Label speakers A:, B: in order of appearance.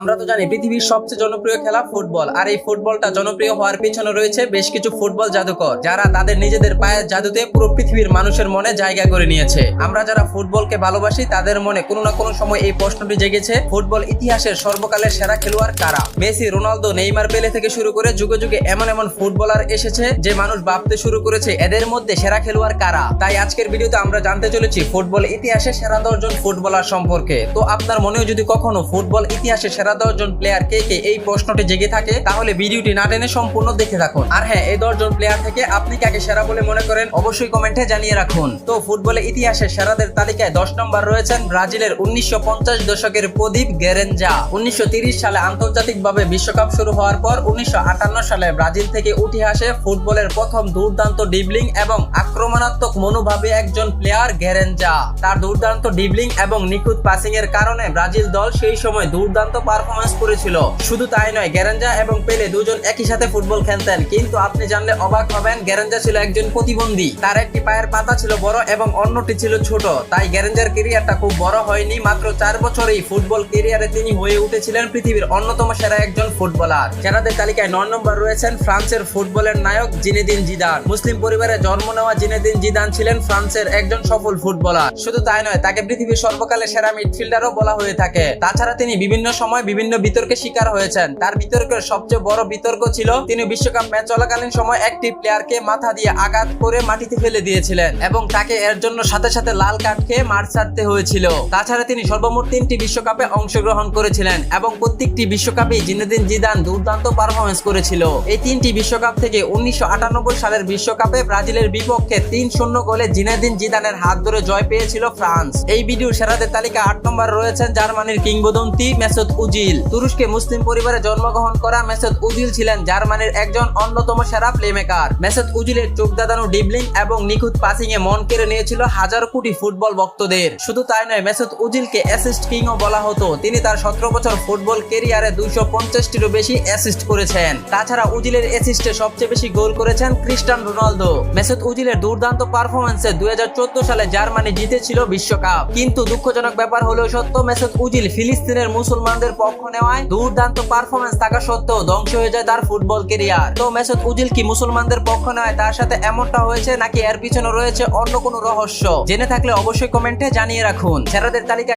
A: আমরা তো জানি পৃথিবীর সবচেয়ে জনপ্রিয় খেলা ফুটবল, আর এই ফুটবলটা জনপ্রিয় হওয়ার পিছনে রয়েছে বেশ কিছু ফুটবল জাদুকর, যারা তাদের নিজেদের পায়ের জাদুতে পুরো পৃথিবীর মানুষের মনে জায়গা করে নিয়েছে। আমরা যারা ফুটবলকে ভালোবাসি তাদের মনে কোনো না কোনো সময় এই প্রশ্নটি জেগেছে, ফুটবল ইতিহাসের সর্বকালের সেরা খেলোয়াড় কারা? মেসি, রোনালদো, নেইমার, পেলে থেকে শুরু করে যুগে যুগে এমন এমন ফুটবলার এসেছে যে মানুষ ভাবতে শুরু করেছে এদের মধ্যে সেরা খেলোয়াড় কারা। তাই আজকের ভিডিওতে আমরা জানতে চলেছি ফুটবল ইতিহাসে সেরা 10 জন ফুটবলার সম্পর্কে। তো আপনার মনেও যদি কখনো ফুটবল ইতিহাসে সেরা 10 জন প্লেয়ার কে কে এই প্রশ্নটি জেগে থাকে, তাহলে ভিডিওটি না টেনে সম্পূর্ণ দেখে থাকুন। আর হ্যাঁ, এই 10 জন প্লেয়ার থেকে আপনি কাকে সেরা বলে মনে করেন অবশ্যই কমেন্টে জানিয়ে রাখুন। তো ফুটবলের ইতিহাসে সেরাদের তালিকায় 10 নম্বর রয়েছেন ব্রাজিলের 1950 দশকের প্রদীপ গেরেঞ্জা। 1930 সালে আন্তর্জাতিকভাবে বিশ্বকাপ শুরু হওয়ার পর 1958 সালে ব্রাজিল থেকে উঠে আসে ফুটবলের প্রথম দুর্দান্ত ডিবলিং এবং আক্রমণাত্মক মনোভাবে একজন প্লেয়ার গেরেঞ্জা। তার দুর্দান্ত ডিবলিং এবং নিখুঁত পাসিং এর কারণে ব্রাজিল দল সেই সময় দুর্দান্ত পারফরমেন্স করেছিল। শুধু তাই নয়, গেরেঞ্জা এবং পেলে দুজন একই সাথে ফুটবল খেলতেন, কিন্তু আপনি জানলে অবাক হবেন, গেরেঞ্জা ছিল একজন প্রতিবন্ধী। তার একটি পায়ের পাতা ছিল বড় এবং অন্যটি ছিল ছোট, তাই গেরেঞ্জার ক্যারিয়ারটা খুব বড় হয়নি। মাত্র 4 বছরেই ফুটবল ক্যারিয়ারে তিনি হয়ে উঠেছিলেন পৃথিবীর অন্যতম সেরা একজন ফুটবলার। সেরাদের তালিকায় 9 নম্বর রয়েছেন ফ্রান্সের ফুটবলের নায়ক জিনেদিন জিদান। মুসলিম পরিবারে জন্ম নেওয়া জিনেদিন জিদান ছিলেন ফ্রান্সের একজন সফল ফুটবলার। শুধু তাই নয়, তাকে পৃথিবীর সর্বকালের সেরা মিডফিল্ডারও বলা হয়ে থাকে। তাছাড়া তিনি বিভিন্ন সময় বিভিন্ন বিতর্কের শিকার হয়েছেন। তার বিতর্কের সবচেয়ে বড় বিতর্ক ছিল তিনি বিশ্বকাপ ম্যাচ চলাকালীন সময় একটি প্লেয়ারকে মাথা দিয়ে আঘাত করে মাটিতে ফেলে দিয়েছিলেন এবং তাকে এর জন্য সাথে সাথে লাল কার্ড খেয়ে মাঠ ছাড়তে হয়েছিল। তাছাড়া তিনি সর্বমোট 3টি বিশ্বকাপে অংশগ্রহণ করেছিলেন এবং প্রত্যেকটি বিশ্বকাপে জিনেদিন জিদান দুর্দান্ত পারফরমেন্স করেছিল। এই 3টি বিশ্বকাপ থেকে 1998 সালের বিশ্বকাপে ব্রাজিলের বিপক্ষে 3-0 গোলে জিনেদিন জিদানের হাত ধরে জয় পেয়েছিল ফ্রান্স। এই ভিডিও সেরাদের তালিকা 8 নম্বর রয়েছেন জার্মানির কিংবদন্তি মেসুত ওজিল। তুরস্কে মুসলিম পরিবারে জন্মগ্রহণ করা মেসুত ওজিল ছিলেন জার্মানির একজন অন্যতম সেরা প্লেমেকার। মেসুত ওজিলের চোখ দাদানো ডিবলিং এবং নিখুঁত পাসিং এ মন কেড়ে নিয়েছিল হাজারো কোটি ফুটবল ভক্তদের। শুধু তাই নয়, মেসুত ওজিলকে অ্যাসিস্ট কিংও বলা হতো। তিনি তার 17 বছর ফুটবল ক্যারিয়ারে 250টিরও বেশি অ্যাসিস্ট করেছেন। তাছাড়া ওজিলের অ্যাসিস্টে সবচেয়ে বেশি গোল করেছেন ক্রিস্টিয়ানো রোনালদো। মেসুত ওজিলের দুর্দান্ত পারফরম্যান্সে 2014 সালে জার্মানি জিতেছিল বিশ্বকাপ। কিন্তু দুঃখজনক ব্যাপার হলেও সত্য, মেসুত ওজিল ফিলিস্তিনের মুসলমানদের পক্ষ নেওয়ায় দুর্দান্ত পারফরম্যান্স থাকা সত্ত্বেও ধ্বংস হয়ে যায় তার ফুটবল ক্যারিয়ার। তো মেসুত ওজিল কি মুসলমানদের পক্ষ নেওয়ায় তার সাথে এমনটা হয়েছে, নাকি এর পিছনে রয়েছে অন্য কোনো রহস্য? জেনে থাকলে অবশ্যই কমেন্টে জানিয়ে রাখুন। সেরাদের তালিকা